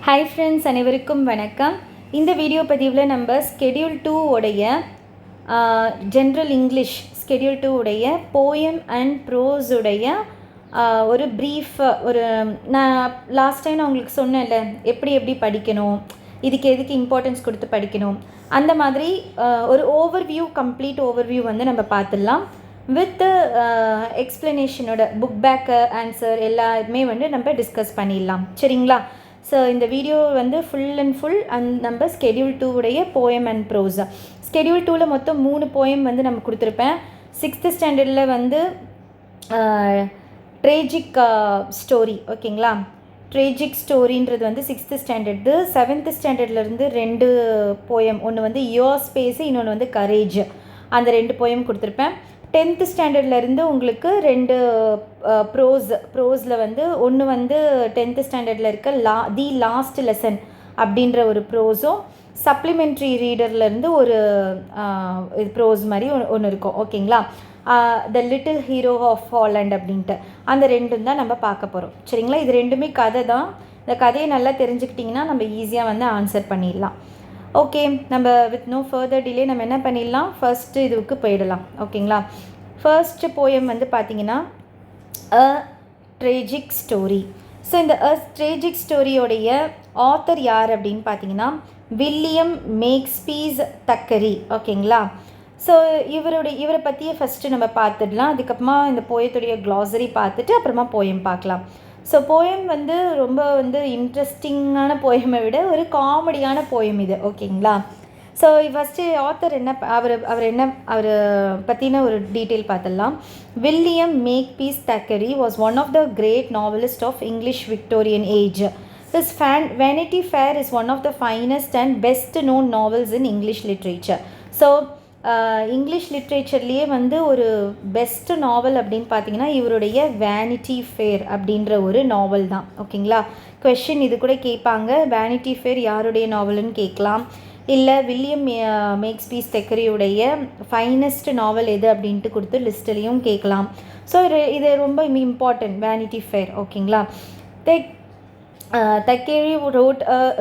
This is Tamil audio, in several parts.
ஹாய் ஃப்ரெண்ட்ஸ், அனைவருக்கும் வணக்கம். இந்த வீடியோ பதிவில் நம்ம ஸ்கெடியூல் 2 உடைய ஜென்ரல் இங்கிலீஷ் ஸ்கெடியூல் 2 உடைய போயம் அண்ட் ப்ரோஸ் உடைய ஒரு ப்ரீஃப் நான் லாஸ்ட் டைம் நான் உங்களுக்கு சொன்னேன்ல எப்படி படிக்கணும், இதுக்கு எதுக்கு இம்பார்ட்டன்ஸ் கொடுத்து படிக்கணும், அந்த மாதிரி ஒரு கம்ப்ளீட் ஓவர்வியூ வந்து நம்ம பார்த்துடலாம். வித் எக்ஸ்ப்ளனேஷனோட புக் பேக் ஆன்சர் எல்லாருமே வந்து நம்ம டிஸ்கஸ் பண்ணிடலாம். சரிங்களா? ஸோ இந்த வீடியோ வந்து ஃபுல் அண்ட் ஃபுல் நம்ம ஸ்கெடியூல் 2 உடைய போயம் அண்ட் ப்ரோஸ். ஸ்கெடியூல் 2ல் மொத்தம் 3 போயம் வந்து நம்ம கொடுத்துருப்பேன். 6th ஸ்டாண்டர்டில் வந்து ட்ரேஜிக் ஸ்டோரி, ஓகேங்களா? ட்ரேஜிக் ஸ்டோரின்றது வந்து 6th ஸ்டாண்டர்டு. 7th ஸ்டாண்டர்ட்லேருந்து 2 போயம், ஒன்று வந்து யோர் ஸ்பேஸு, இன்னொன்று வந்து கரேஜ். அந்த 2 போயம் கொடுத்துருப்பேன். 10th ஸ்டாண்டர்ட்லேருந்து உங்களுக்கு 2 ப்ரோஸில் வந்து ஒன்று வந்து 10th ஸ்டாண்டர்டில் இருக்க தி லாஸ்ட் லெசன் அப்படின்ற ஒரு ப்ரோஸும், சப்ளிமெண்ட்ரி ரீடர்லேருந்து ஒரு ப்ரோஸ் மாதிரி ஒன்று இருக்கும், ஓகேங்களா? The little hero of Holland அப்படின்ட்டு அந்த 2 தான் நம்ம பார்க்க போகிறோம். சரிங்களா? இது 2மே கதை தான். இந்த கதையை நல்லா தெரிஞ்சுக்கிட்டிங்கன்னா நம்ம ஈஸியாக வந்து ஆன்சர் பண்ணிடலாம். ஓகே, நம்ம வித் நோ ஃபர்தர் டிலே நம்ம என்ன பண்ணிடலாம், ஃபர்ஸ்ட்டு இதுவுக்கு போயிடலாம். ஓகேங்களா? ஃபர்ஸ்ட்டு போயம் வந்து பார்த்திங்கன்னா அ ட்ரேஜிக் ஸ்டோரி. ஸோ இந்த அ ட்ரேஜிக் ஸ்டோரியோடைய ஆத்தர் யார் அப்படின்னு பார்த்தீங்கன்னா வில்லியம் மேக்ஸ்பீஸ் தக்கரி. ஓகேங்களா? ஸோ இவரை பற்றியே ஃபஸ்ட்டு நம்ம பார்த்துடலாம். அதுக்கப்புறமா இந்த போயத்துடைய க்ளாசரி பார்த்துட்டு அப்புறமா போயம் பார்க்கலாம். ஸோ போயம் வந்து ரொம்ப வந்து இன்ட்ரெஸ்டிங்கான போயமை விட ஒரு காமெடியான போயம் இது, ஓகேங்களா? ஸோ ஃபஸ்ட்டு ஆத்தர் என்ன, அவர் பற்றின ஒரு டீட்டெயில் பார்த்துடலாம். William Makepeace Thackeray was one of the great novelist of English Victorian age. His Vanity Fair is one of the finest and best known novels in English literature. So English லிட்ரேச்சர்லேயே வந்து ஒரு பெஸ்ட் நாவல் அப்படின்னு பார்த்தீங்கன்னா இவருடைய வேனிட்டி ஃபேர் அப்படின்ற ஒரு நாவல் தான், ஓகேங்களா? கொஷின் இது கூட கேட்பாங்க, வேனிட்டி ஃபேர் யாருடைய நாவல்னு கேட்கலாம், இல்லை வில்லியம் மேக்ஸ்பீஸ் தக்கரியுடைய ஃபைனஸ்ட் நாவல் எது அப்படின்ட்டு கொடுத்து லிஸ்ட்லேயும் கேட்கலாம். ஸோ இது ரொம்ப இம்பார்ட்டன்ட், வேனிட்டி ஃபேர், ஓகேங்களா? Thackeray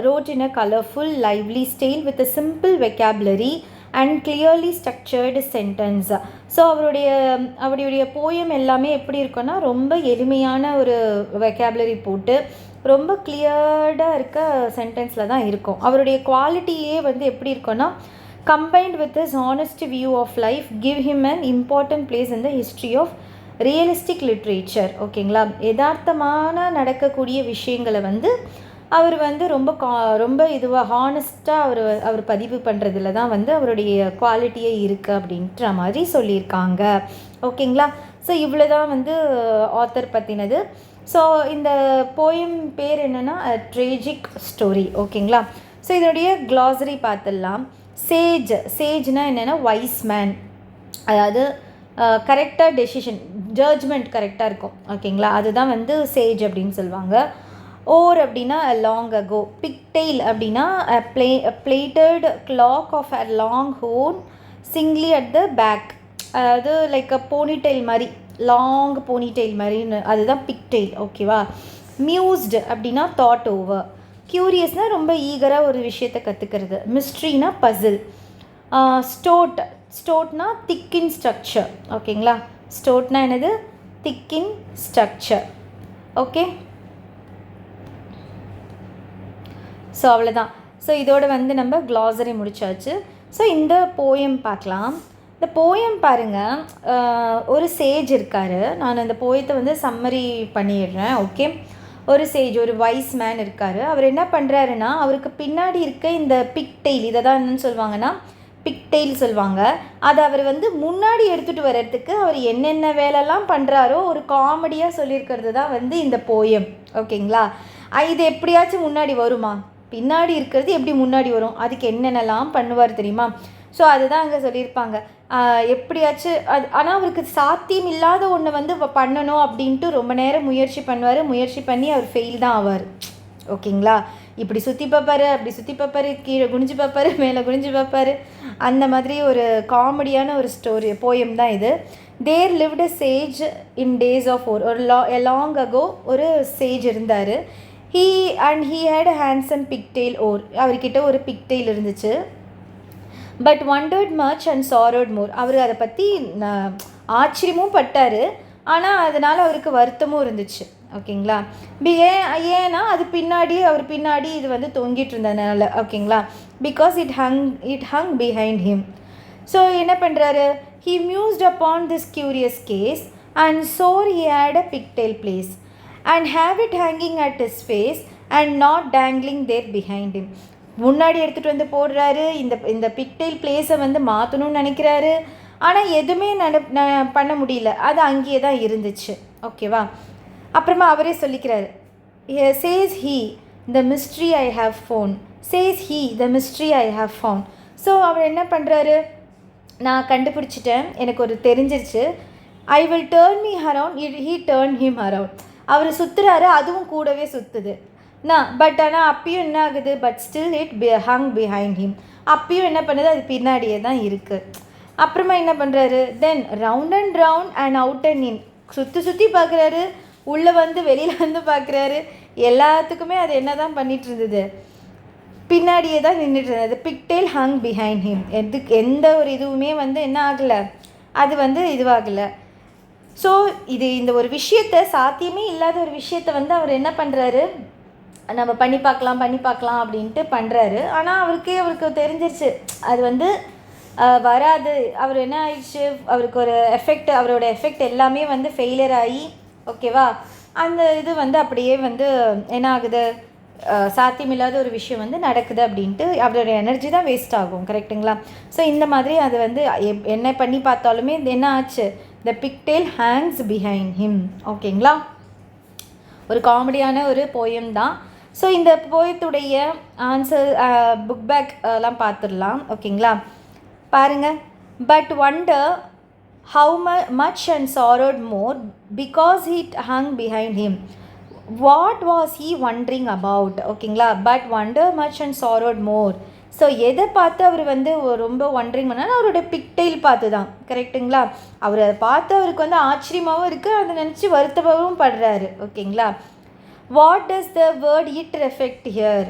wrote in a colorful, lively style with a simple vocabulary and clearly structured sentence. So அவருடைய போயம் எல்லாமே எப்படி இருக்குன்னா ரொம்ப எளிமையான ஒரு வெக்காபுலரி போட்டு ரொம்ப கிளியர்டாக இருக்க சென்டென்ஸில் தான் இருக்கும். அவருடைய குவாலிட்டியே வந்து எப்படி இருக்குன்னா combined with his honest view of life give him an important place in the history of realistic literature. ஓகேங்களா? யதார்த்தமான நடக்கக்கூடிய விஷயங்களை வந்து அவர் வந்து ரொம்ப இதுவாக ஹானஸ்ட்டாக அவர் பதிவு பண்ணுறதுல தான் வந்து அவருடைய குவாலிட்டியே இருக்குது அப்படின்ற மாதிரி சொல்லியிருக்காங்க, ஓகேங்களா? ஸோ இவ்வளோ தான் வந்து ஆத்தர் பற்றினது. ஸோ இந்த போயம் பேர் என்னென்னா ட்ரேஜிக் ஸ்டோரி, ஓகேங்களா? ஸோ இதனுடைய க்ளாசரி பார்த்துடலாம். சேஜ்னால் என்னென்னா வைஸ் மேன், அதாவது கரெக்டாக டெசிஷன் ஜட்ஜ்மெண்ட் கரெக்டாக இருக்கும், ஓகேங்களா? அதுதான் வந்து சேஜ் அப்படின்னு சொல்லுவாங்க. ஓர் அப்படின்னா லாங் அகோ, பிக்டெயில் அப்படின்னா plaited lock of a long worn singly at the back, அதாவது லைக் அ போனிடெயில் மாதிரி, லாங் போனிடெயில் மாதிரின்னு, அதுதான் பிக்டெயில், ஓகேவா? மியூஸ்டு அப்படின்னா தாட் ஓவர், க்யூரியஸ்னால் ரொம்ப ஈகராக ஒரு விஷயத்தை கற்றுக்கிறது, மிஸ்ட்ரினா பசில், ஸ்டோட்னா திக் இன் ஸ்ட்ரக்சர், ஓகேங்களா? ஸ்டோட்னா என்னது? திக் இன் ஸ்ட்ரக்சர், ஓகே? ஸோ அவ்வளோதான். ஸோ இதோட வந்து நம்ம க்ளாசரி முடிச்சாச்சு. ஸோ இந்த போயம் பார்க்கலாம். இந்த போயம் பாருங்கள், ஒரு சேஜ் இருக்கார். நான் அந்த போயத்தை வந்து சம்மரி பண்ணிடுறேன், ஓகே? ஒரு சேஜ், ஒரு வைஸ் மேன் இருக்கார். அவர் என்ன பண்ணுறாருன்னா அவருக்கு பின்னாடி இருக்க இந்த பிக்டெயில், இதை தான் என்னன்னு சொல்லுவாங்கன்னா பிக்டெயில் சொல்லுவாங்க. அதை அவர் வந்து முன்னாடி எடுத்துகிட்டு வர்றதுக்கு அவர் என்னென்ன வேலைலாம் பண்ணுறாரோ ஒரு காமெடியாக சொல்லியிருக்கிறது தான் வந்து இந்த போயம், ஓகேங்களா? இது எப்படியாச்சும் முன்னாடி வருமா? பின்னாடி இருக்கிறது எப்படி முன்னாடி வரும்? அதுக்கு என்னென்னலாம் பண்ணுவார் தெரியுமா? ஸோ அதுதான் அங்கே சொல்லியிருப்பாங்க. எப்படியாச்சும் ஆனால் அவருக்கு சாத்தியம் இல்லாத ஒன்று வந்து பண்ணணும் அப்படின்ட்டு ரொம்ப நேரம் முயற்சி பண்ணுவார். முயற்சி பண்ணி அவர் ஃபெயில் தான் ஆவார், ஓகேங்களா? இப்படி சுற்றி பார்ப்பார், அப்படி சுற்றி பார்ப்பார், கீழே குனிஞ்சு பார்ப்பார், மேலே குனிஞ்சு பார்ப்பார், அந்த மாதிரி ஒரு காமெடியான ஒரு ஸ்டோரி போயம் தான் இது. There lived a sage in days of ஒரு லாங் அகோ ஒரு சேஜ் இருந்தார். he had a handsome pigtail அவர்கிட்ட ஒரு pigtail இருந்துச்சு. But wondered much and sorrowed more. அவர் அதை பற்றி ஆச்சரியமும் பட்டார், ஆனால் அதனால் அவருக்கு வருத்தமும் இருந்துச்சு. ஓகேங்களா? ஏன்னா அது அவர் பின்னாடி இது வந்து தொங்கிட்டு இருந்ததுனால. ஓகேங்களா? Because it hung behind him. So என்ன பண்ணுறாரு, he mused upon this curious case and swore he had a pigtail place and have it hanging at his face and not dangling there behind him. முன்னாடி எடுத்துகிட்டு வந்து போடுறாரு, இந்த பிக்டெயில் பிளேஸை வந்து மாற்றணும்னு நினைக்கிறாரு, ஆனால் எதுவுமே பண்ண முடியல, அது அங்கேயே தான் இருந்துச்சு. ஓகேவா? அப்புறமா அவரே சொல்லிக்கிறாரு, says he the mystery I have found, says he the mystery I have found. So அவர் என்ன பண்ணுறாரு, நான் கண்டுபிடிச்சிட்டேன், எனக்கு ஒரு தெரிஞ்சிருச்சு, I will turn me around, he turn him around. அவர் சுற்றுறாரு, அதுவும் கூடவே சுற்றுது. பட் ஆனால் அப்பயும் என்ன ஆகுது, but still it hung behind him. அப்பயும் என்ன பண்ணுது, அது பின்னாடியே தான் இருக்குது. அப்புறமா என்ன பண்ணுறாரு, then round and out and in, சுற்றி பார்க்குறாரு, உள்ளே வந்து வெளியில் வந்து பார்க்குறாரு, எல்லாத்துக்குமே அது என்ன தான் பண்ணிகிட்டு இருந்தது, பின்னாடியே தான் நின்றுட்டு இருந்தது. பிக்டெயில் ஹங் பிஹைண்ட் ஹிம். எந்த ஒரு இதுவுமே வந்து என்ன ஆகலை, அது வந்து இதுவாகலை. ஸோ இந்த ஒரு விஷயத்தை, சாத்தியமே இல்லாத ஒரு விஷயத்தை வந்து அவர் என்ன பண்ணுறாரு, நம்ம பண்ணி பார்க்கலாம் அப்படின்ட்டு பண்ணுறாரு. ஆனால் அவருக்கு தெரிஞ்சிருச்சு அது வந்து வராது. அவர் என்ன ஆயிடுச்சு, அவருக்கு ஒரு எஃபெக்ட், அவரோட எஃபெக்ட் எல்லாமே வந்து ஃபெயிலியர் ஆகி, ஓகேவா, அந்த இது வந்து அப்படியே வந்து என்ன ஆகுது, சாத்தியமில்லாத ஒரு விஷயம் வந்து நடக்குது அப்படின்ட்டு அவரோட எனர்ஜி தான் வேஸ்ட் ஆகும். கரெக்டுங்களா? ஸோ இந்த மாதிரி அது வந்து என்ன பண்ணி பார்த்தாலுமே என்ன ஆச்சு, த பிக்டெயில் ஹேங்ஸ் பிஹைண்ட் ஹிம். ஓகேங்களா? ஒரு காமெடியான ஒரு போயம் தான். ஸோ இந்த போயத்துடைய ஆன்சர் புக் பேக் எல்லாம் பார்த்துடலாம். ஓகேங்களா? பாருங்கள். But wonder how much and sorrowed more because he hung behind him. What was he wondering about? ஓகேங்களா? But wonder much and sorrowed more. So எதை பார்த்து அவர் வந்து ரொம்ப ஒண்டரிங் பண்ணாலும் அவரோட பிக்டெயில் பார்த்து தான். கரெக்டுங்களா? அவர் அதை பார்த்து அவருக்கு வந்து ஆச்சரியமாகவும் இருக்குது, அதை நினச்சி வருத்தமாகவும் படுறாரு. ஓகேங்களா? What does the word it reflect here?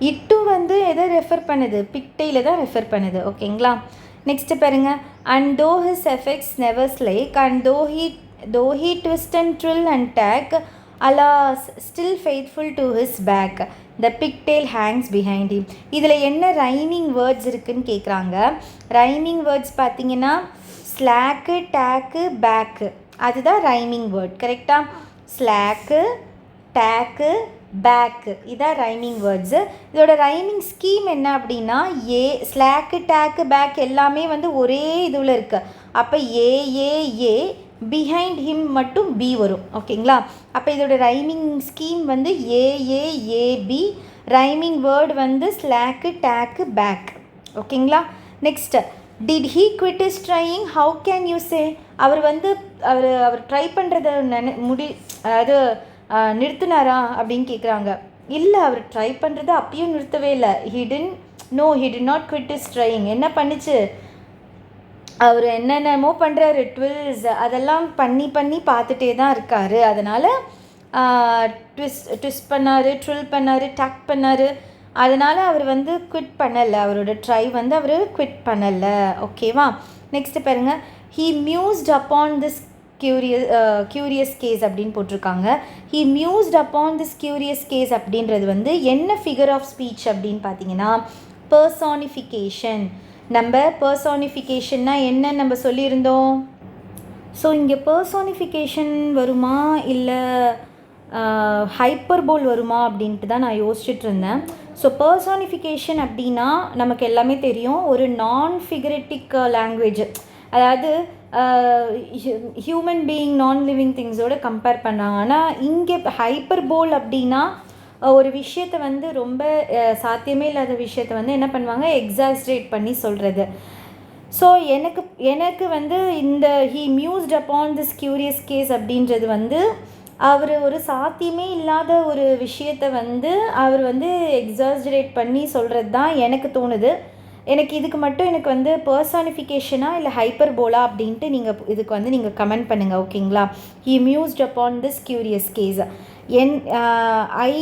It வந்து எதை ரெஃபர் பண்ணுது, பிக்டெயில தான் ரெஃபர் பண்ணுது. ஓகேங்களா? நெக்ஸ்ட்டு பாருங்க. And tho his effects never slack and tho he twist and twirl and tack alas still faithful to his back the pigtail hangs behind him. இதில் என்ன ரைமிங் வேர்ட்ஸ் இருக்குதுன்னு கேட்குறாங்க. ரைமிங் வேர்ட்ஸ் பார்த்தீங்கன்னா ஸ்லாக்கு, டேக்கு, பேக்கு, அதுதான் ரைமிங் வேர்ட். கரெக்டாக? ஸ்லாக்கு, டேக்கு, பேக்கு, இதான் ரைமிங் வேர்ட்ஸு. இதோட ரைமிங் ஸ்கீம் என்ன அப்படின்னா, ஸ்லாக்கு, டேக்கு, பேக் எல்லாமே வந்து ஒரே இதுவில் இருக்குது. அப்போ ஏ பிஹைண்ட் ஹிம் மட்டும் பி வரும். ஓகேங்களா? அப்போ இதோட ரைமிங் ஸ்கீம் வந்து ஏபி, ரைமிங் வேர்டு வந்து ஸ்லாக்கு, டேக்கு, பேக். ஓகேங்களா? Next, did he quit his trying, how can you say? அவர் வந்து அவர் ட்ரை பண்ணுறத அதாவது நிறுத்தினாரா அப்படின்னு கேட்குறாங்க. இல்லை, அவர் ட்ரை பண்ணுறது அப்பயும் நிறுத்தவே இல்லை. He did not quit his trying. என்ன பண்ணிச்சு, அவர் என்னென்னமோ பண்ணுறாரு, ட்வில்ஸ் அதெல்லாம் பண்ணி பார்த்துட்டே தான் இருக்கார். அதனால் ட்விஸ்ட் பண்ணார், ட்ரில் பண்ணார், டக் பண்ணார். அதனால் அவர் வந்து குவிட் பண்ணலை, அவரோட ட்ரை வந்து அவர் குவிட் பண்ணலை. ஓகேவா? நெக்ஸ்ட்டு பாருங்கள். He mused upon this curious case அப்படின்னு போட்டிருக்காங்க. He mused upon this curious case அப்படின்றது வந்து என்ன ஃபிகர் ஆஃப் ஸ்பீச் அப்படின்னு பார்த்தீங்கன்னா பர்சானிஃபிகேஷன். நம்ம பர்சானிஃபிகேஷன்னா என்ன நம்ம சொல்லியிருந்தோம். ஸோ இங்கே பர்சானிஃபிகேஷன் வருமா இல்லை ஹைப்பர்போல் வருமா அப்படின்ட்டு தான் நான் யோசிச்சுட்டு இருந்தேன். ஸோ பர்சானிஃபிகேஷன் அப்படின்னா நமக்கு எல்லாமே தெரியும், ஒரு நான் ஃபிகரட்டிக் லாங்குவேஜ், அதாவது ஹியூமன் பீயிங் நான் லிவிங் திங்ஸோடு கம்பேர் பண்ணாங்க. ஆனால் இங்கே ஹைப்பர்போல் அப்படின்னா ஒரு விஷயத்தை வந்து ரொம்ப சாத்தியமே இல்லாத விஷயத்தை வந்து என்ன பண்ணுவாங்க, எக்ஸாஸ்ட்ரேட் பண்ணி சொல்கிறது. ஸோ எனக்கு வந்து இந்த he mused upon this curious case அப்படின்றது வந்து அவர் ஒரு சாத்தியமே இல்லாத ஒரு விஷயத்தை வந்து அவர் வந்து எக்ஸாஸ்ட்ரேட் பண்ணி சொல்கிறது தான் எனக்கு தோணுது. எனக்கு இதுக்கு மட்டும் எனக்கு வந்து பர்சானிஃபிகேஷனா இல்லை ஹைப்பர்போலா அப்படின்ட்டு நீங்கள் இதுக்கு வந்து நீங்கள் கமெண்ட் பண்ணுங்கள், ஓகேங்களா. He mused upon this curious case. ஐ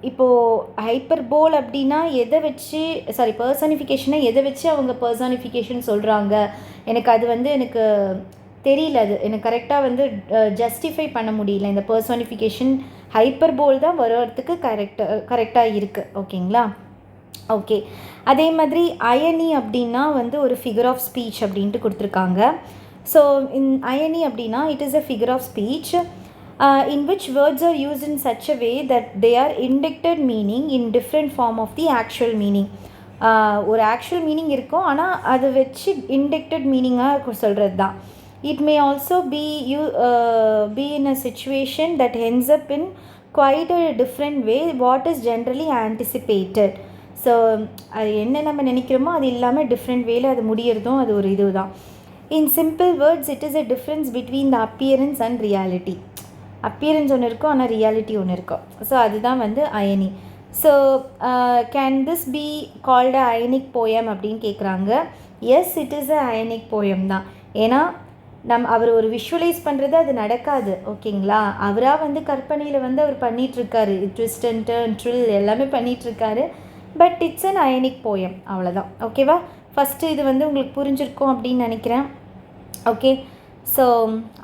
இப்போது ஹைப்பர்போல் அப்படின்னா எதை வச்சு, சாரி பர்சானிஃபிகேஷனை எதை வச்சு அவங்க பர்சானிஃபிகேஷன் சொல்கிறாங்க, எனக்கு அது வந்து எனக்கு தெரியல. அது எனக்கு கரெக்டாக வந்து ஜஸ்டிஃபை பண்ண முடியல. இந்த பர்சானிஃபிகேஷன் ஹைப்பர்போல் தான் வர்றதுக்கு கரெக்டாக இருக்குது, ஓகேங்களா. ஓகே, அதே மாதிரி அயனி அப்படின்னா வந்து ஒரு ஃபிகர் ஆஃப் ஸ்பீச் அப்படின்ட்டு கொடுத்துருக்காங்க. ஸோ அயனி அப்படின்னா it is a figure of speech in which words are used in such a way that they are indicted meaning in different form of the actual meaning. ஒரு ஆக்சுவல் மீனிங் இருக்கும், ஆனால் அதை வச்சு இன்டெக்டட் மீனிங்காக சொல்கிறது தான். It may also be in a situation that ends up in quite a different way what is generally anticipated. So அது என்ன நம்ம நினைக்கிறோமோ அது இல்லாமல் டிஃப்ரெண்ட் வேல அது முடியறதும் அது ஒரு இது தான். இன் simple words it is a difference between the appearance and reality. Appearance ஒன்று இருக்கும், ஆனால் ரியாலிட்டி ஒன்று இருக்கும். ஸோ அதுதான் வந்து irony. So can this be called ironic poem அப்படின்னு கேட்குறாங்க. Yes, it is a ironic poem தான். ஏன்னா அவர் ஒரு விஷுவலைஸ் பண்ணுறது அது நடக்காது, ஓகேங்களா. அவராக வந்து கற்பனையில் வந்து அவர் பண்ணிகிட்ருக்காரு, ட்விஸ்ட் அண்ட் டர்ன் ட்ரில் எல்லாமே பண்ணிகிட்ருக்காரு. But it's an ironic poem, அவ்வளோதான். ஓகேவா, ஃபஸ்ட்டு இது வந்து உங்களுக்கு புரிஞ்சிருக்கும் அப்படின்னு நினைக்கிறேன். ஓகே, ஸோ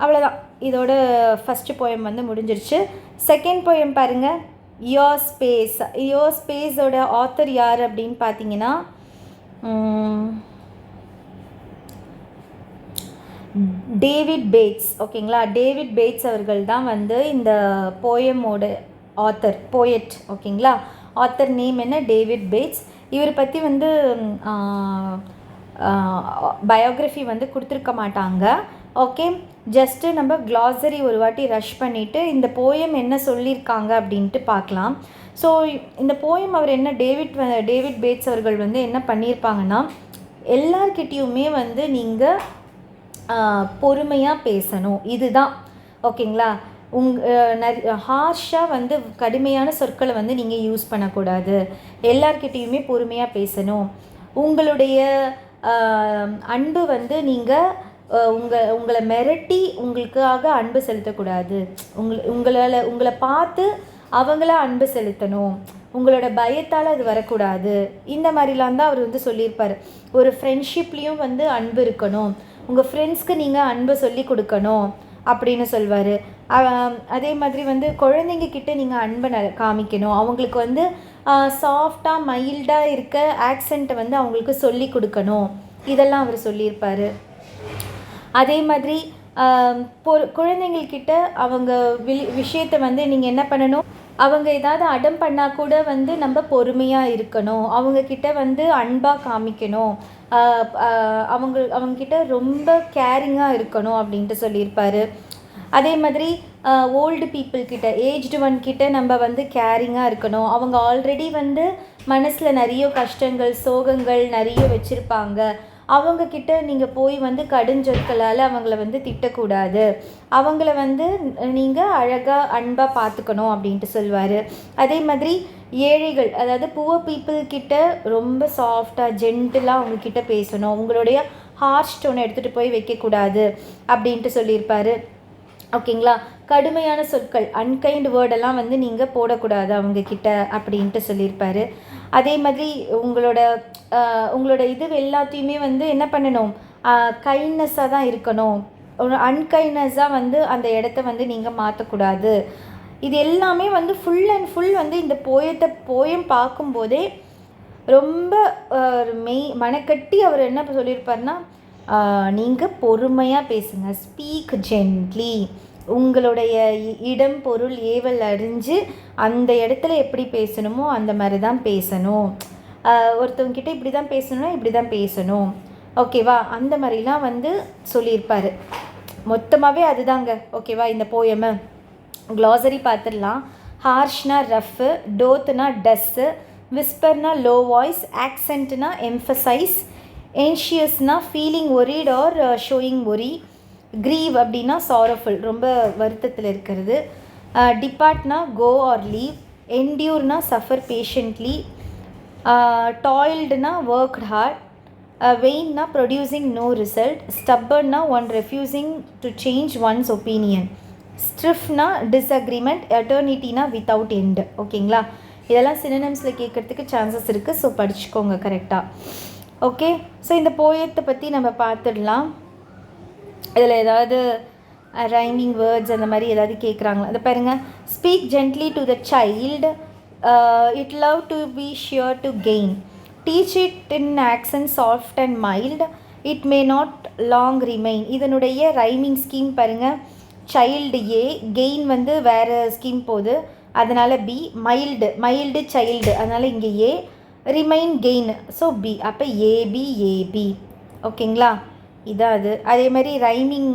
அவ்வளோதான், இதோட ஃபஸ்ட்டு போயம் வந்து முடிஞ்சிருச்சு. செகண்ட் போயம் பாருங்கள், யோர் ஸ்பேஸ். யோர் ஸ்பேஸோட ஆத்தர் யார் அப்படின்னு பார்த்தீங்கன்னா டேவிட் பேட்ஸ், ஓகேங்களா. டேவிட் பேட்ஸ் அவர்கள் தான் வந்து இந்த போயமோட ஆத்தர், போயட், ஓகேங்களா. ஆத்தர் நேம் என்ன, டேவிட் பேட்ஸ். இவரை பற்றி வந்து பயோகிராஃபி வந்து கொடுத்துருக்க மாட்டாங்க, ஓகே. ஜஸ்ட்டு நம்ம க்ளாசரி ஒரு வாட்டி ரஷ் பண்ணிவிட்டு இந்த போயம் என்ன சொல்லியிருக்காங்க அப்படின்ட்டு பார்க்கலாம். ஸோ இந்த போயம் அவர் என்ன டேவிட் பேட்ஸ் அவர்கள் வந்து என்ன பண்ணியிருப்பாங்கன்னா, எல்லார்கிட்டையுமே வந்து நீங்கள் பொறுமையாக பேசணும், இதுதான், ஓகேங்களா. ஹார்ஷாக வந்து கடுமையான சொற்களை வந்து நீங்கள் யூஸ் பண்ணக்கூடாது, எல்லார்கிட்டையுமே பொறுமையாக பேசணும். உங்களுடைய அன்பு வந்து நீங்கள் உங்களை மிரட்டி உங்களுக்காக அன்பு செலுத்தக்கூடாது, உங்களை பார்த்து அவங்கள அன்பு செலுத்தணும், உங்களோட பயத்தால் அது வரக்கூடாது. இந்த மாதிரிலாம் தான் அவர் வந்து சொல்லியிருப்பார். ஒரு ஃப்ரெண்ட்ஷிப்லேயும் வந்து அன்பு இருக்கணும், உங்கள் ஃப்ரெண்ட்ஸ்க்கு நீங்கள் அன்பை சொல்லி கொடுக்கணும் அப்படின்னு சொல்வார். அதே மாதிரி வந்து குழந்தைங்க கிட்டே நீங்கள் அன்பை காமிக்கணும், அவங்களுக்கு வந்து சாஃப்டாக மைல்டாக இருக்க ஆக்சென்ட்டை வந்து அவங்களுக்கு சொல்லி கொடுக்கணும், இதெல்லாம் அவர் சொல்லியிருப்பார். அதே மாதிரி குழந்தைங்கள்கிட்ட அவங்க விஷயத்தை வந்து நீங்கள் என்ன பண்ணணும், அவங்க ஏதாவது அடம் பண்ணால் கூட வந்து நம்ம பொறுமையாக இருக்கணும், அவங்கக்கிட்ட வந்து அன்பாக காமிக்கணும், அவங்கக்கிட்ட ரொம்ப கேரிங்காக இருக்கணும் அப்படின்ட்டு சொல்லியிருப்பார். அதே மாதிரி ஓல்டு பீப்புள்கிட்ட, ஏஜ்டு ஒன் கிட்ட நம்ம வந்து கேரிங்காக இருக்கணும், அவங்க ஆல்ரெடி வந்து மனசில் நிறைய கஷ்டங்கள் சோகங்கள் நிறைய வச்சுருப்பாங்க, அவங்கக்கிட்ட நீங்கள் போய் வந்து கடுஞ்சொற்களால் அவங்கள வந்து திட்டக்கூடாது, அவங்கள வந்து நீங்கள் அழகாக அன்பாக பார்த்துக்கணும் அப்படின்ட்டு சொல்வார். அதே மாதிரி ஏழைகள், அதாவது புவர் பீப்புள்கிட்ட ரொம்ப சாஃப்டாக ஜென்டிலாக அவங்கக்கிட்ட பேசணும், உங்களுடைய ஹார்ஷ் டோனை எடுத்துகிட்டு போய் வைக்கக்கூடாது அப்படின்ட்டு சொல்லியிருப்பார், ஓகேங்களா. கடுமையான சொற்கள் அன்கைண்ட் வேர்டெல்லாம் வந்து நீங்கள் போடக்கூடாது அவங்கக்கிட்ட அப்படின்ட்டு சொல்லியிருப்பார். அதே மாதிரி உங்களோட இது எல்லாத்தையுமே வந்து என்ன பண்ணணும், கைண்ட்னஸாக தான் இருக்கணும், ஒரு அன்கைண்ட்னஸாக வந்து அந்த இடத்த வந்து நீங்கள் மாற்றக்கூடாது. இது எல்லாமே வந்து ஃபுல் அண்ட் ஃபுல் வந்து இந்த போயம் பார்க்கும்போதே ரொம்ப மனக்கட்டி அவர் என்ன சொல்லியிருப்பார்னா, நீங்கள் பொறுமையாக பேசுங்க, ஸ்பீக் ஜென்ட்லி, உங்களுடைய இடம் பொருள் ஏவல் அறிஞ்சு அந்த இடத்துல எப்படி பேசணுமோ அந்த மாதிரி தான் பேசணும், ஒருத்தவங்கிட்ட இப்படி தான் பேசணும்னா இப்படி தான் பேசணும், ஓகேவா, அந்த மாதிரிலாம் வந்து சொல்லியிருப்பார். மொத்தமாகவே அதுதாங்க, ஓகேவா. இந்த போயமை க்ளாசரி பார்த்துடலாம். ஹார்ஷ்னா ரஃப்பு, டோத்துனா டஸ்ஸு, விஸ்பர்னா லோ வாய்ஸ், ஆக்சென்ட்னா எம்ஃபசைஸ், ஏன்ஷியஸ்னா feeling worried or showing worry, grieve அப்படின்னா சாரோஃபுல் ரொம்ப வருத்தத்தில் இருக்கிறது, டிபார்ட்னா கோ ஆர் லீவ், என்டியூர்னா சஃபர் பேஷண்ட்லி, டாயில்டுனா ஒர்க்ட் ஹார்ட், வெயின்னா ப்ரொடியூசிங் நோ ரிசல்ட், ஸ்டப்பர்னா one refusing to change one's opinion, ஸ்ட்ரிஃப்னா டிஸ்அக்ரிமெண்ட், எட்டர்னிட்டினா வித்தவுட் எண்டு. ஓகேங்களா, இதெல்லாம் சினோனிம்ஸில் கேட்குறதுக்கு சான்சஸ் இருக்குது. ஸோ படிச்சுக்கோங்க கரெக்டாக. ஓகே, ஸோ இந்த போயத்தை பற்றி நம்ம பார்த்துடலாம். இதில் ஏதாவது ரைமிங் வேர்ட்ஸ் அந்த மாதிரி ஏதாவது கேட்குறாங்களா? அதை பாருங்கள். Speak gently to the child, it love to be sure to gain, teach it in accent soft and mild, it may not long remain. இதனுடைய ரைமிங் ஸ்கீம் பாருங்கள். சைல்டு ஏ, கெயின் வந்து வேறு ஸ்கீம் போகுது, அதனால் பி, மைல்டு சைல்டு, அதனால் இங்கே A, remain gain, so B. அப்போ ஏபி ஏபி. ஓகேங்களா, இதான் அது. அதே மாதிரி rhyming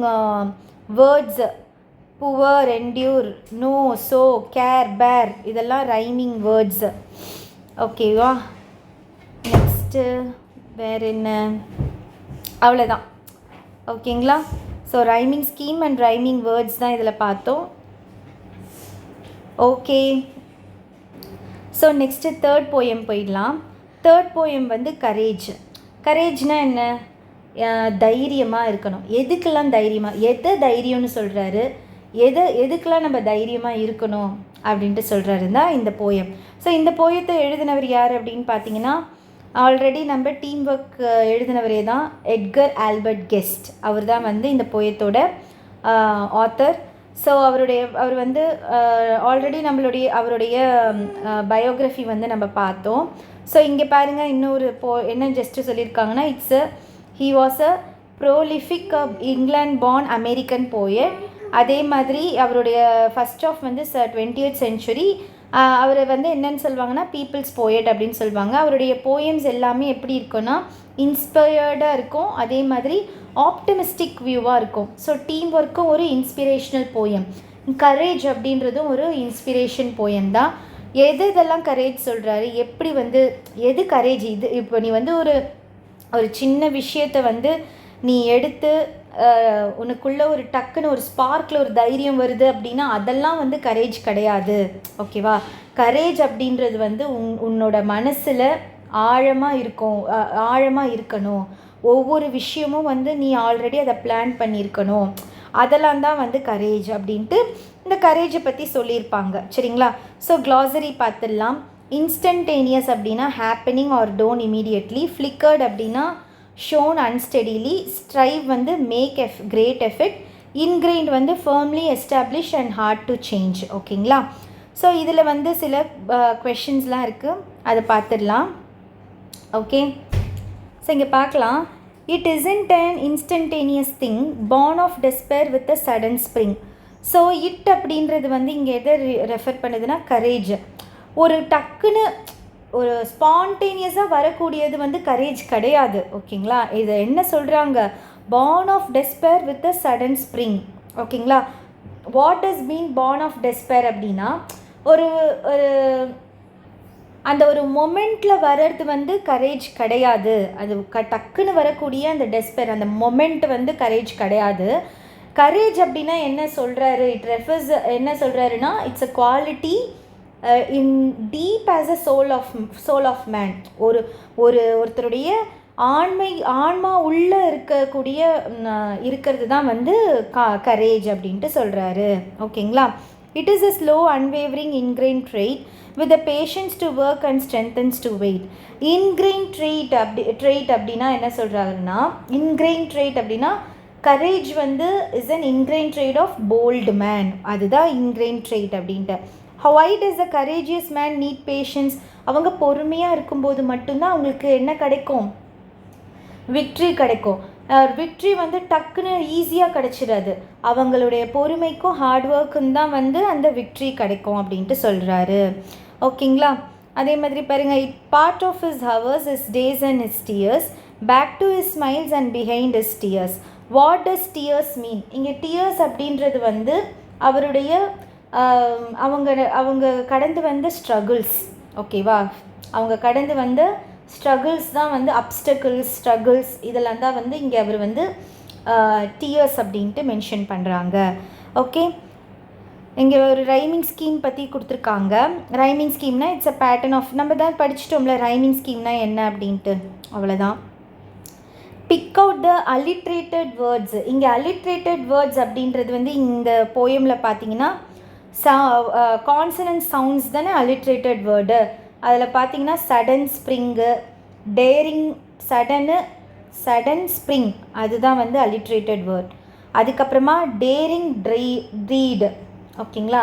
words poor, endure, no, so, care, bear, இதெல்லாம் ரைமிங் வேர்ட்ஸு. ஓகேவா, நெக்ஸ்ட்டு வேறு என்ன? அவ்வளோதான். ஓகேங்களா, so rhyming scheme and rhyming words தான் இதில் பார்த்தோம். Okay, so next third poem போயிடலாம். தேர்ட் போயம் வந்து கரேஜ். கரேஜ்னால் என்ன? தைரியமாக இருக்கணும். எதுக்கெல்லாம் தைரியமாக, எதை தைரியம்னு சொல்கிறாரு, எதுக்கெல்லாம் நம்ம தைரியமாக இருக்கணும் அப்படின்ட்டு சொல்கிறாரு தான் இந்த போயம். ஸோ இந்த போயத்தை எழுதினவர் யார் அப்படின்னு பார்த்தீங்கன்னா, ஆல்ரெடி நம்ம டீம் ஒர்க் எழுதினவரே தான், எட்கர் ஆல்பர்ட் கெஸ்ட். அவர் தான் வந்து இந்த போயத்தோட ஆத்தர். ஸோ அவர் வந்து ஆல்ரெடி அவருடைய பயோகிராஃபி வந்து நம்ம பார்த்தோம். ஸோ இங்கே பாருங்கள், இன்னொரு என்ன ஜஸ்ட்டு சொல்லியிருக்காங்கன்னா, he was a prolific England born American poet. அதே மாதிரி அவருடைய ஃபஸ்ட் ஆஃப் வந்து 20th century. அவரை வந்து என்னென்னு சொல்லுவாங்கன்னா பீப்புள்ஸ் போயட் அப்படின்னு சொல்லுவாங்க. அவருடைய போயம்ஸ் எல்லாமே எப்படி இருக்குன்னா இன்ஸ்பயர்டாக இருக்கும், அதே மாதிரி ஆப்டமிஸ்டிக் வியூவாக இருக்கும். ஸோ டீம் ஒர்க்கும் ஒரு இன்ஸ்பிரேஷ்னல் போயம். கரேஜ் அப்படின்றதும் ஒரு இன்ஸ்பிரேஷன் போயம் தான். இதெல்லாம் கரேஜ் சொல்கிறாரு, எப்படி வந்து எது கரேஜ்? இது இப்போ நீ வந்து ஒரு சின்ன விஷயத்தை வந்து நீ எடுத்து உனக்குள்ளே ஒரு டக்குன்னு ஒரு ஸ்பார்க்கில் ஒரு தைரியம் வருது அப்படின்னா அதெல்லாம் வந்து கரேஜ் கிடையாது. ஓகேவா, கரேஜ் அப்படின்றது வந்து உன்னோட மனசில் ஆழமாக இருக்கணும். ஒவ்வொரு விஷயமும் வந்து நீ ஆல்ரெடி அதை பிளான் பண்ணியிருக்கணும். அதெல்லாம் தான் வந்து கரேஜ் அப்படின்ட்டு இந்த கரேஜை பற்றி சொல்லியிருப்பாங்க. சரிங்களா, ஸோ க்ளாசரி பார்த்துடலாம். இன்ஸ்டன்டேனியஸ் அப்படின்னா happening or done immediately, flickered அப்படின்னா ஷோன் அன்ஸ்டெடிலி, ஸ்ட்ரைவ் வந்து மேக் கிரேட் எஃபெக்ட், இன்கிரைண்ட் வந்து firmly establish and hard to change. ஓகேங்களா, ஸோ இதில் வந்து சில கொஷின்ஸ்லாம் இருக்குது, அதை பார்த்துடலாம். ஓகே, ஸோ இங்கே பார்க்கலாம். It isn't an instantaneous thing born of despair with a sudden spring. So it அப்படின்றது வந்து இங்கே எதை ரெஃபர் பண்ணுதுன்னா கரேஜ். ஒரு டக்குன்னு ஒரு ஸ்பான்டேனியஸாக வரக்கூடியது வந்து கரேஜ் கிடையாது. ஓகேங்களா, இதை என்ன சொல்கிறாங்க? Born of despair with a sudden spring. ஓகேங்களா, what does mean born of despair அப்படின்னா ஒரு அந்த ஒரு மொமெண்ட்டில் வர்றது வந்து கரேஜ் கிடையாது. அது டக்குன்னு வரக்கூடிய அந்த டெஸ்பேர், அந்த மொமெண்ட் வந்து கரேஜ் கிடையாது. கரேஜ் அப்படின்னா என்ன சொல்கிறாரு? என்ன சொல்கிறாருன்னா it's a quality in deep as a soul of man. ஒருத்தருடைய ஆன்மா உள்ளே இருக்கிறது தான் வந்து கரேஜ் அப்படின்ட்டு சொல்கிறாரு. ஓகேங்களா, it is a slow unwavering ingrained trait with the patience to work and strengthens to wait. Ingrained trait அப்படின்னா என்ன சொல்கிறாருன்னா, ingrained trait அப்படின்னா கரேஜ் வந்து is an ingrained trait of bold man. அதுதான் ingrained trait அப்படின்ட்டு. Why does a courageous man need patience? அவங்க பொறுமையாக இருக்கும்போது மட்டும்தான் அவங்களுக்கு என்ன கிடைக்கும்? விக்ட்ரி கிடைக்கும். விக்ட்ரி வந்து டக்குன்னு ஈஸியாக கிடச்சிடாது. அவங்களுடைய பொறுமைக்கும் ஹார்ட் ஒர்க்கும் தான் வந்து அந்த விக்ட்ரி கிடைக்கும் அப்படின்ட்டு சொல்கிறாரு. ஓகேங்களா, அதே மாதிரி பாருங்கள். Part of his hours is days and his tears, back to his smiles and behind his tears. What does tears mean? இங்கே டியர்ஸ் அப்படின்றது வந்து அவருடைய அவங்க கடந்து வந்த ஸ்ட்ரகிள்ஸ். ஓகேவா, அவங்க கடந்து வந்த ஸ்ட்ரகிள்ஸ் தான் வந்து ஸ்ட்ரகிள்ஸ் இதெல்லாம் தான் வந்து இங்கே அவர் வந்து டியர்ஸ் அப்படின்ட்டு மென்ஷன் பண்ணுறாங்க. ஓகே, இங்கே ஒரு ரைமிங் ஸ்கீம் பற்றி கொடுத்துருக்காங்க. ரைமிங் ஸ்கீம்னா இட்ஸ் அ பேட்டர்ன் ஆஃப், நம்ம தான் படிச்சிட்டோம்ல ரைமிங் ஸ்கீம்னா என்ன அப்படின்ட்டு, அவ்வளோதான். Pick out the alliterated words. இங்கே அலிட்ரேட்டட் வேர்ட்ஸ் அப்படின்றது வந்து இந்த போயமில் பார்த்தீங்கன்னா கான்சனன்ட் சவுண்ட்ஸ் தானே அலிட்ரேட்டட் வேர்டு. அதில் பார்த்தீங்கன்னா sudden spring, daring, sudden spring அதுதான் வந்து அலிட்ரேட்டட் வேர்ட். அதுக்கப்புறமா டேரிங் ட்ரீட், ஓகேங்களா.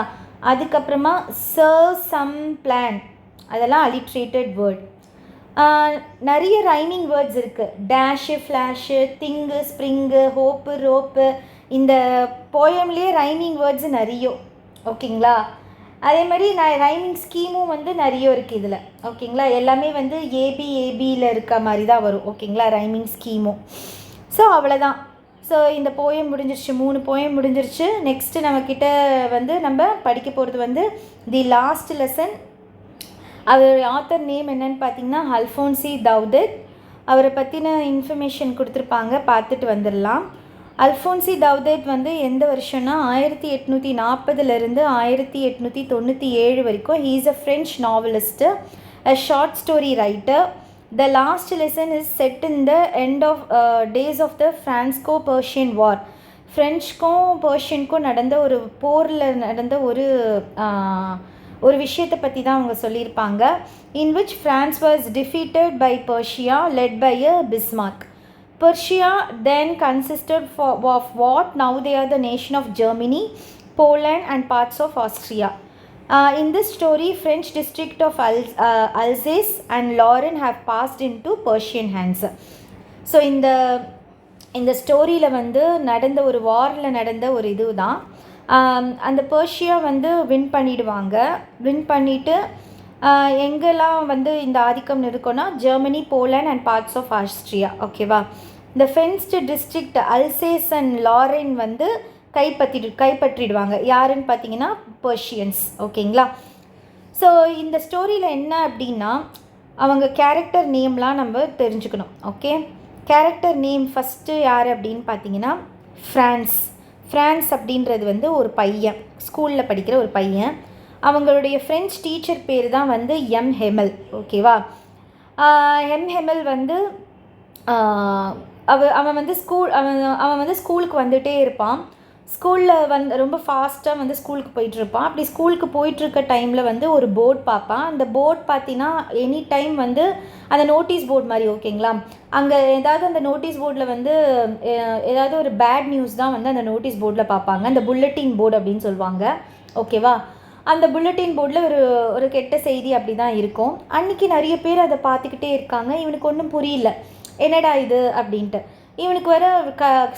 அதுக்கப்புறமா சர்வ் சம் பிளான், அதெல்லாம் அலிட்ரேட்டட் வேர்ட். நிறைய ரைமிங் வேர்ட்ஸ் இருக்குது. Dash, flash, thing, spring, hope, rope. இந்த போயம்லேயே ரைமிங் வேர்ட்ஸு நிறைய, ஓகேங்களா. அதே மாதிரி ரைமிங் ஸ்கீமும் வந்து நிறைய இருக்குது இதில், ஓகேங்களா. எல்லாமே வந்து ஏபியில் இருக்க மாதிரி தான் வரும், ஓகேங்களா, ரைமிங் ஸ்கீமும். ஸோ அவ்வளோதான். ஸோ இந்த போயம் முடிஞ்சிருச்சு, 3 போயம் முடிஞ்சிருச்சு. நெக்ஸ்ட்டு நம்மக்கிட்ட வந்து நம்ம படிக்க போகிறது வந்து தி லாஸ்ட் லெசன். அவருடைய ஆத்தர் நேம் என்னன்னு பார்த்தீங்கன்னா அல்ஃபோன்சி தௌதத். அவரை பற்றின இன்ஃபர்மேஷன் கொடுத்துருப்பாங்க, பார்த்துட்டு வந்துடலாம். அல்ஃபோன்சி தௌதத் வந்து எந்த வருஷம்னா 1840 1897 வரைக்கும். He is a French novelist, a short story writer. The last lesson is set in the end of days of the Franco Persian war. ஃப்ரெஞ்சுக்கும் பெர்ஷியனுக்கும் நடந்த ஒரு போரில் நடந்த ஒரு விஷயத்தை பற்றி தான் அவங்க சொல்லியிருப்பாங்க. In which France was defeated by Persia led by a Bismarck. Persia then consisted of what now they are the nation of Germany, Poland and parts of Austria. In this story, French district of Alsace and Lorraine have passed into Persian hands. So இந்த ஸ்டோரியில் வந்து நடந்த ஒரு வாரில் நடந்த ஒரு இது தான். அந்த பர்ஷியா வந்து வின் பண்ணிடுவாங்க. வின் பண்ணிவிட்டு எங்கெல்லாம் வந்து இந்த ஆதிக்கம் இருக்குன்னா Germany, Poland and parts of Austria, ஓகேவா. இந்த fenced district Alsace and Lorraine வந்து கைப்பற்றிடுவாங்க. யாருன்னு பார்த்தீங்கன்னா பர்ஷியன்ஸ், ஓகேங்களா. ஸோ இந்த ஸ்டோரியில் என்ன அப்படின்னா அவங்க கேரக்டர் நேம்லாம் நம்ம தெரிஞ்சுக்கணும், ஓகே. கேரக்டர் நேம் ஃபஸ்ட்டு யார் அப்படின்னு பார்த்தீங்கன்னா ஃப்ரான்ஸ் அப்படின்றது வந்து ஒரு பையன், ஸ்கூலில் படிக்கிற ஒரு பையன். அவங்களுடைய ஃப்ரெஞ்ச் டீச்சர் பேர் தான் வந்து எம் ஹெமெல், ஓகேவா. எம் ஹெமெல் வந்து அவன் வந்து ஸ்கூலுக்கு வந்துகிட்டே இருப்பான். ஸ்கூலில் வந்து ரொம்ப ஃபாஸ்ட்டாக வந்து ஸ்கூலுக்கு போயிட்டுருப்பான். அப்படி ஸ்கூலுக்கு போயிட்டுருக்க டைமில் வந்து ஒரு போர்ட் பார்ப்பான். அந்த போர்ட் பார்த்தீங்கன்னா எனி டைம் வந்து அந்த நோட்டீஸ் போர்டு மாதிரி, ஓகேங்களா. அங்கே ஏதாவது அந்த நோட்டீஸ் போர்டில் வந்து ஏதாவது ஒரு பேட் நியூஸ் தான் வந்து அந்த நோட்டீஸ் போர்டில் பார்ப்பாங்க. அந்த புல்லட்டின் போர்டு அப்படின்னு சொல்லுவாங்க, ஓகேவா. அந்த புல்லட்டின் போர்டில் ஒரு கெட்ட செய்தி அப்படி தான் இருக்கும். அன்றைக்கி நிறைய பேர் அதை பார்த்துக்கிட்டே இருக்காங்க. இவனுக்கு ஒன்றும் புரியல, என்னடா இது அப்படின்ட்டு. இவனுக்கு வர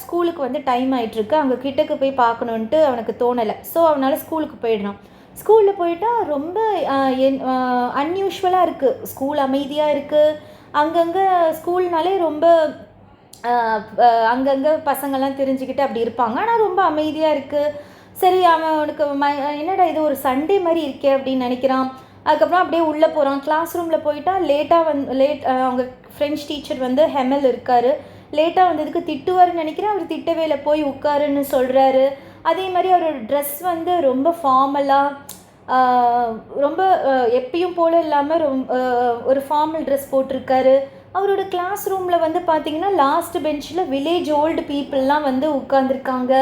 ஸ்கூலுக்கு வந்து டைம் ஆகிட்டுருக்கு, அங்கே கிட்டக்கு போய் பார்க்கணுன்ட்டு அவனுக்கு தோணலை. ஸோ அவனால் ஸ்கூலுக்கு போயிடுறான். ஸ்கூலில் போயிட்டால் ரொம்ப அன்யூஷுவலாக இருக்குது. ஸ்கூல் அமைதியாக இருக்குது. அங்கங்கே ஸ்கூல்னாலே ரொம்ப அங்கங்கே பசங்கள்லாம் தெரிஞ்சுக்கிட்டு அப்படி இருப்பாங்க. ஆனால் ரொம்ப அமைதியாக இருக்குது. சரி, அவனுக்கு என்னடா இது ஒரு சண்டே மாதிரி இருக்கே அப்படின்னு நினைக்கிறான். அதுக்கப்புறம் அப்படியே உள்ளே போகிறான். கிளாஸ் ரூமில் போயிட்டால் அவங்க ஃப்ரெஞ்ச் டீச்சர் வந்து ஹெமெல் இருக்கார். லேட்டாக வந்ததுக்கு திட்டுவாருன்னு நினைக்கிறேன். அவர் திட்டவே இல்லை, போய் உட்காருன்னு சொல்கிறாரு. அதே மாதிரி அவரோட ட்ரெஸ் வந்து ரொம்ப ஃபார்மலாக, ரொம்ப எப்பயும் போல் இல்லாமல் ஒரு ஃபார்மல் ட்ரெஸ் போட்டிருக்காரு. அவரோட கிளாஸ் ரூமில் வந்து பார்த்திங்கன்னா லாஸ்ட் பெஞ்சில் வில்லேஜ் ஓல்டு பீப்புளெலாம் வந்து உட்காந்துருக்காங்க.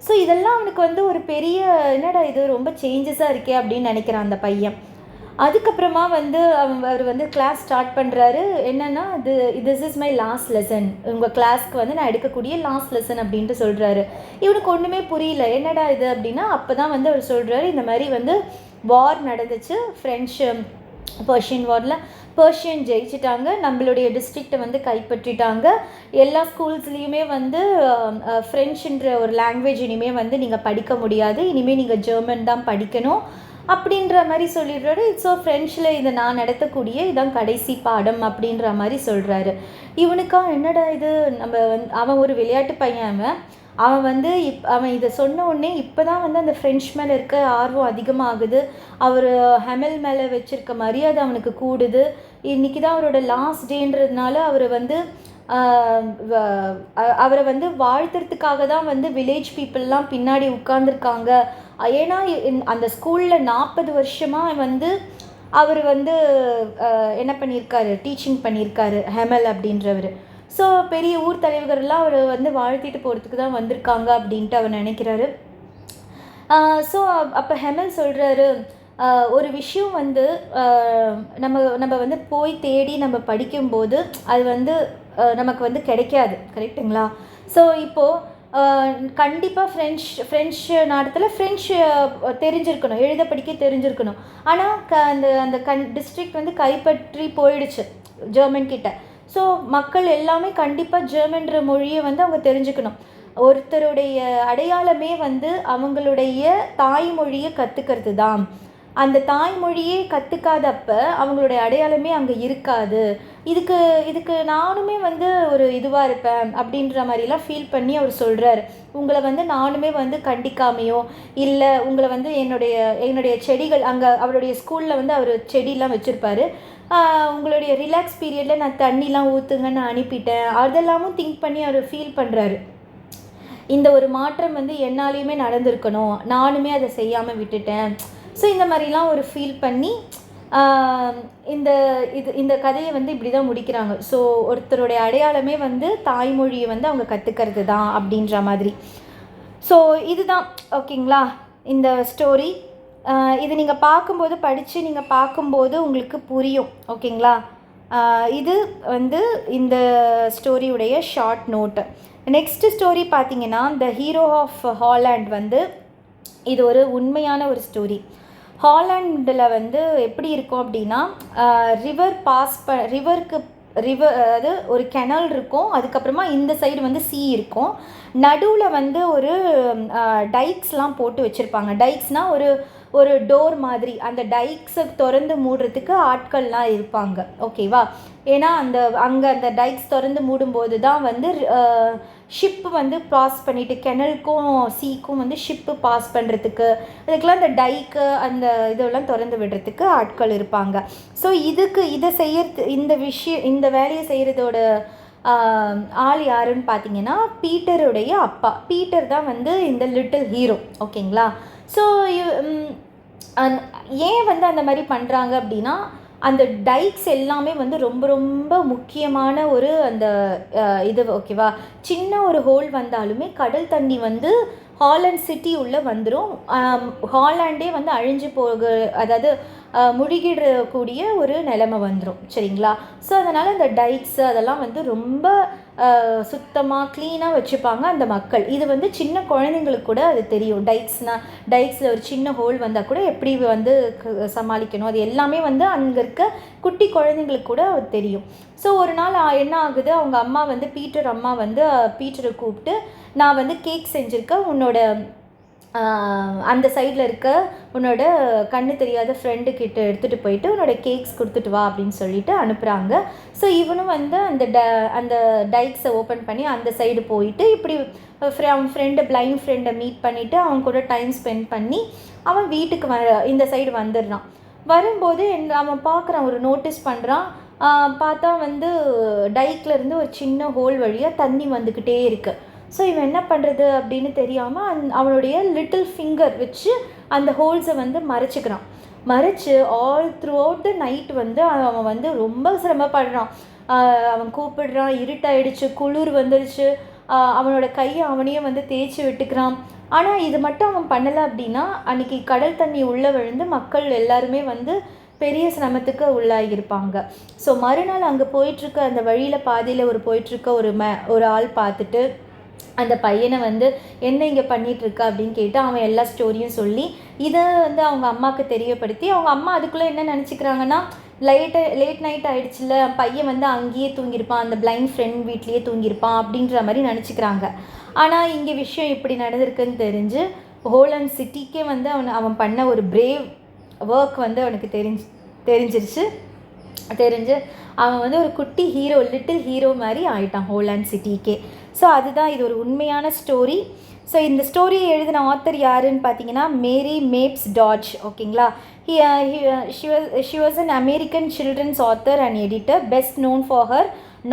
ஸோ இதெல்லாம் அவனுக்கு வந்து ஒரு பெரிய என்னடா இது ரொம்ப சேஞ்சஸாக இருக்கே அப்படின்னு நினைக்கிறான் அந்த பையன். அதுக்கப்புறமா வந்து அவர் வந்து கிளாஸ் ஸ்டார்ட் பண்ணுறாரு. என்னென்னா this is my last lesson, உங்கள் கிளாஸ்க்கு வந்து நான் எடுக்கக்கூடிய லாஸ்ட் லெசன் அப்படின்ட்டு சொல்கிறாரு. இவனுக்கு ஒன்றுமே புரியல, என்னடா இது அப்படின்னா. அப்போ தான் வந்து அவர் சொல்கிறாரு, இந்த மாதிரி வந்து வார் நடந்துச்சு, பெர்ஷியன் வாரில் பெர்ஷியன் ஜெயிச்சிட்டாங்க, நம்மளுடைய டிஸ்ட்ரிக்டை வந்து கைப்பற்றிட்டாங்க. எல்லா ஸ்கூல்ஸ்லேயுமே வந்து ஃப்ரெஞ்சுன்ற ஒரு லாங்குவேஜ் இனிமேல் வந்து நீங்கள் படிக்க முடியாது, இனிமேல் நீங்கள் ஜெர்மன் தான் படிக்கணும் அப்படின்ற மாதிரி சொல்லிடுறாரு. ஸோ ஃப்ரெஞ்சில் இதை நான் நடத்தக்கூடிய இதான் கடைசி பாடம் அப்படின்ற மாதிரி சொல்கிறாரு. இவனுக்கா என்னடா இது, அவன் ஒரு விளையாட்டு பையன். அவன் வந்து அவன் இதை சொன்ன உடனே இப்போ தான் வந்து அந்த ஃப்ரெஞ்ச் மேலே இருக்க ஆர்வம் அதிகமாகுது. அவர் ஹெமெல் மேலே வச்சுருக்க மரியாதை அவனுக்கு கூடுது. இன்றைக்கி தான் அவரோட லாஸ்ட் டேன்றதுனால அவர் வந்து அவரை வந்து வாழ்த்துறதுக்காக தான் வந்து வில்லேஜ் பீப்புளெலாம் பின்னாடி உட்கார்ந்துருக்காங்க. ஏன்னா அந்த ஸ்கூலில் 40 வருஷமாக வந்து அவர் வந்து என்ன பண்ணியிருக்காரு, டீச்சிங் பண்ணியிருக்காரு ஹெமல் அப்படின்றவர். ஸோ பெரிய ஊர் தலைவர்கள்லாம் அவர் வந்து வாழ்த்திட்டு போகிறதுக்கு தான் வந்திருக்காங்க அப்படின்ட்டு அவர் நினைக்கிறாரு. ஸோ அப்போ ஹெமல் சொல்கிறாரு, ஒரு விஷயம் வந்து நம்ம வந்து போய் தேடி நம்ம படிக்கும்போது அது வந்து நமக்கு வந்து கிடைக்காது, கரெக்டுங்களா? ஸோ இப்போது கண்டிப்பாக ஃப்ரெஞ்சு நாட்டத்தில் ஃப்ரெஞ்சு தெரிஞ்சிருக்கணும், எழுத படிக்க தெரிஞ்சிருக்கணும். ஆனால் அந்த டிஸ்ட்ரிக்ட் வந்து கைப்பற்றி போயிடுச்சு ஜெர்மன் கிட்ட. ஸோ மக்கள் எல்லாமே கண்டிப்பாக ஜெர்மன்ற மொழியை வந்து அவங்க தெரிஞ்சுக்கணும். ஒருத்தருடைய அடையாளமே வந்து அவங்களுடைய தாய்மொழியை கற்றுக்கிறது தான். அந்த தாய்மொழியே கற்றுக்காதப்ப அவங்களுடைய அடையாளமே அங்கே இருக்காது. இதுக்கு நானுமே வந்து ஒரு இதுவாக இருப்பேன் அப்படின்ற மாதிரிலாம் ஃபீல் பண்ணி அவர் சொல்கிறார். உங்களை வந்து நானுமே வந்து கண்டிக்காமையோ இல்லை உங்களை வந்து என்னுடைய செடிகள் அங்கே அவருடைய ஸ்கூலில் வந்து அவர் செடியெலாம் வச்சுருப்பார். உங்களுடைய ரிலாக்ஸ் பீரியடில் நான் தண்ணிலாம் ஊற்றுங்கன்னு அனுப்பிட்டேன். அதெல்லாமும் திங்க் பண்ணி அவர் ஃபீல் பண்ணுறாரு. இந்த ஒரு மாற்றம் வந்து என்னாலையுமே நடந்திருக்கணும், நானுமே அதை செய்யாமல் விட்டுட்டேன். ஸோ இந்த மாதிரிலாம் ஒரு ஃபீல் பண்ணி இந்த கதையை வந்து இப்படி தான் முடிக்கிறாங்க. ஸோ ஒருத்தருடைய அடையாளமே வந்து தாய்மொழியை வந்து அவங்க கற்றுக்கிறது தான் அப்படின்ற மாதிரி. ஸோ இதுதான் ஓகேங்களா இந்த ஸ்டோரி. இது நீங்கள் பார்க்கும்போது படித்து நீங்கள் பார்க்கும்போது உங்களுக்கு புரியும், ஓகேங்களா? இது வந்து இந்த ஸ்டோரியுடைய ஷார்ட் நோட்டு. நெக்ஸ்ட்டு ஸ்டோரி பார்த்தீங்கன்னா த ஹீரோ ஆஃப் ஹாலாண்ட் வந்து இது ஒரு உண்மையான ஒரு ஸ்டோரி. ஹாலாண்டில் வந்து எப்படி இருக்கும் அப்படின்னா ரிவர் அது ஒரு கெனல் இருக்கும், அதுக்கப்புறமா இந்த சைடு வந்து சீ இருக்கும். நடுவில் வந்து ஒரு டைக்ஸ்லாம் போட்டு வச்சுருப்பாங்க. டைக்ஸ்னால் ஒரு டோர் மாதிரி. அந்த டைக்ஸை திறந்து மூடுறதுக்கு ஆட்கள்லாம் இருப்பாங்க, ஓகேவா? ஏன்னா அங்கே அந்த டைக்ஸ் திறந்து மூடும்போது தான் வந்து ஷிப்பு வந்து பாஸ் பண்ணிவிட்டு கெனலுக்கும் சீக்கும் வந்து ஷிப்பு பாஸ் பண்ணுறதுக்கு அதுக்கெலாம் அந்த டைக்கு அந்த இதெல்லாம் திறந்து விடுறதுக்கு ஆட்கள் இருப்பாங்க. ஸோ இதை செய்யறது இந்த வேலையை செய்கிறதோட ஆள் யாருன்னு பார்த்தீங்கன்னா பீட்டருடைய அப்பா. பீட்டர் தான் வந்து இந்த லிட்டில் ஹீரோ, ஓகேங்களா? ஸோ ஏன் வந்து அந்த மாதிரி பண்ணுறாங்க அப்படின்னா அந்த டைக்ஸ் எல்லாமே வந்து ரொம்ப ரொம்ப முக்கியமான ஒரு அந்த இது, ஓகேவா? சின்ன ஒரு ஹோல் வந்தாலுமே கடல் தண்ணி வந்து ஹாலண்ட் சிட்டி உள்ளே வந்துடும். ஹாலாண்டே வந்து அழிஞ்சு அதாவது முழுகிடக்கூடிய ஒரு நிலைமை வந்துடும், சரிங்களா? ஸோ அதனால் இந்த டைக்ஸு அதெல்லாம் வந்து ரொம்ப சுத்தமாக க்ளீனாக வச்சுப்பாங்க அந்த மக்கள். இது வந்து சின்ன குழந்தைங்களுக்கு கூட அது தெரியும். டைக்ஸில் ஒரு சின்ன ஹோல் வந்தால் கூட எப்படி வந்து சமாளிக்கணும், அது எல்லாமே வந்து அங்கே இருக்க குட்டி குழந்தைங்களுக்கு கூட அது தெரியும். ஸோ ஒரு நாள் என்ன ஆகுது, அவங்க அம்மா வந்து பீட்டரை கூப்பிட்டு நான் வந்து கேக் செஞ்சுருக்கேன், உன்னோட அந்த சைடில் இருக்க உன்னோட கண்ணு தெரியாத ஃப்ரெண்டு கிட்ட எடுத்துகிட்டு போயிட்டு உன்னோட கேக்ஸ் கொடுத்துட்டு வா அப்படின்னு சொல்லிட்டு அனுப்புகிறாங்க. ஸோ இவனும் வந்து அந்த டைக்ஸை ஓப்பன் பண்ணி அந்த சைடு போயிட்டு இப்படி அவன் பிளைண்ட் ஃப்ரெண்டை மீட் பண்ணிவிட்டு அவன் கூட டைம் ஸ்பெண்ட் பண்ணி அவன் வீட்டுக்கு இந்த சைடு வந்துடுறான். வரும்போது அவன் பார்க்குறான், ஒரு நோட்டீஸ் பண்ணுறான். பார்த்தா வந்து டைக்லேருந்து ஒரு சின்ன ஹோல் வழியாக தண்ணி வந்துக்கிட்டே இருக்குது. ஸோ இவன் என்ன பண்ணுறது அப்படின்னு தெரியாமல் அவனுடைய லிட்டில் ஃபிங்கர் வச்சு அந்த ஹோல்ஸை வந்து மறைச்சு all through out the night வந்து அவன் வந்து ரொம்ப சிரமப்படுறான். அவன் கூப்பிடுறான், இருட்டாயிடுச்சு, குளிர் வந்துடுச்சு, அவனோட கையை அவனையே வந்து தேய்ச்சி விட்டுக்கிறான். ஆனால் இது மட்டும் அவன் பண்ணலை அப்படின்னா அன்றைக்கி கடல் தண்ணி உள்ளே விழுந்து மக்கள் எல்லாருமே வந்து பெரிய சிரமத்துக்கு உள்ளாகியிருப்பாங்க. ஸோ மறுநாள் அங்கே போயிட்டுருக்க அந்த வழியில் பாதியில் போயிட்டுருக்க ஒரு ஆள் பார்த்துட்டு அந்த பையனை வந்து என்ன இங்கே பண்ணிகிட்ருக்க அப்படின்னு கேட்டு அவன் எல்லா ஸ்டோரியும் சொல்லி இதை வந்து அவங்க அம்மாவுக்கு தெரியப்படுத்தி அவங்க அம்மா அதுக்குள்ளே என்ன நினச்சிக்கிறாங்கன்னா லேட் நைட் ஆகிடுச்சுல, பையன் வந்து அங்கேயே தூங்கியிருப்பான், அந்த பிளைண்ட் ஃப்ரெண்ட் வீட்லேயே தூங்கியிருப்பான் அப்படின்ற மாதிரி நினச்சிக்கிறாங்க. ஆனால் இங்கே விஷயம் இப்படி நடந்திருக்குன்னு தெரிஞ்சு ஹோலண்ட் சிட்டிக்கே வந்து அவன் பண்ண ஒரு பிரேவ் ஒர்க் வந்து அவனுக்கு தெரிஞ்சு அவன் வந்து ஒரு குட்டி ஹீரோ, லிட்டில் ஹீரோ மாதிரி ஆகிட்டான் ஹோலாண்ட் சிட்டிக்கே. ஸோ அதுதான் இது ஒரு உண்மையான ஸ்டோரி. ஸோ இந்த ஸ்டோரியை எழுதின ஆத்தர் யாருன்னு பார்த்தீங்கன்னா மேரி மேப்ஸ் டாட்ஜ், ஓகேங்களா? she was an American children's author and editor, best known for her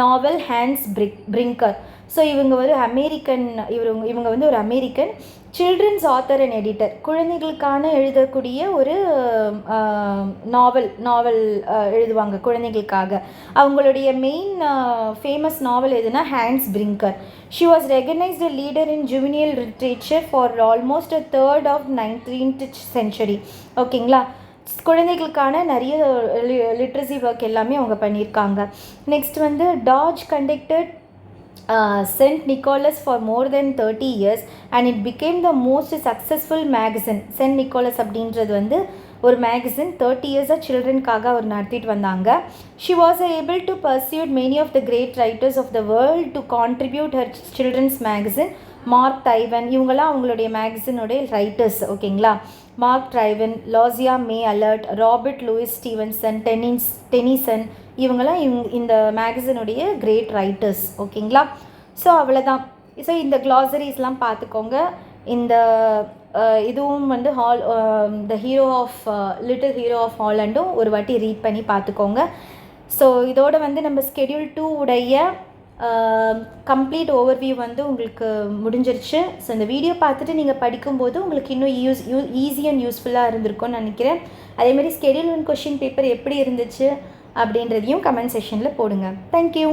novel Hans Brinker. So இவங்க ஒரு அமெரிக்கன், இவங்க வந்து ஒரு American children's author and editor. குழந்தைகளுக்கான எழுதக்கூடிய ஒரு நாவல் எழுதுவாங்க குழந்தைகளுக்காக. அவங்களுடைய மெயின் ஃபேமஸ் நாவல் எதுனா hence Brinker. She was recognised a leader in juvenile literature for almost a third of 19th century. ஓகேங்களா, குழந்தைகளுக்கான நிறைய லிட்ரஸி ஒர்க் எல்லாமே அவங்க பண்ணியிருக்காங்க. நெக்ஸ்ட் வந்து டாஜ் conducted St. Nicholas for more than 30 years and it became the most successful magazine. St. Nicholas அப்படின்றது வந்து ஒரு மேகசின் 30 இயர்ஸாக சில்ட்ரனுக்காக அவர் நடத்திட்டு வந்தாங்க. She was able to pursue many of the great writers of the world to contribute her children's magazine. Mark Twain, இவங்கெல்லாம் அவங்களுடைய மேகசினுடைய ரைட்டர்ஸ். ஓகேங்களா, Mark Twain, Louisa May Alcott, Robert Louis Stevenson, Tennyson, இவங்கெல்லாம் இந்த மேகசினுடைய கிரேட் ரைட்டர்ஸ். ஓகேங்களா, ஸோ அவ்வளோதான். ஸோ இந்த க்ளாசரிஸ்லாம் பார்த்துக்கோங்க. இந்த இதுவும் வந்து the hero of little hero of ஹாலண்டும் ஒரு வாட்டி ரீட் பண்ணி பார்த்துக்கோங்க. ஸோ இதோட வந்து நம்ம ஸ்கெடியூல் 2 உடைய கம்ப்ளீட் ஓவர்வியூ வந்து உங்களுக்கு முடிஞ்சிருச்சு. ஸோ இந்த வீடியோ பார்த்துட்டு நீங்கள் படிக்கும்போது உங்களுக்கு இன்னும் ஈஸி அண்ட் யூஸ்ஃபுல்லாக இருந்திருக்கும்னு நினைக்கிறேன். அதேமாதிரி ஸ்கெடியூல் 1 கொஷின் பேப்பர் எப்படி இருந்துச்சு அப்படின்றதையும் கமெண்ட் செக்ஷனில் போடுங்க. தேங்க்யூ.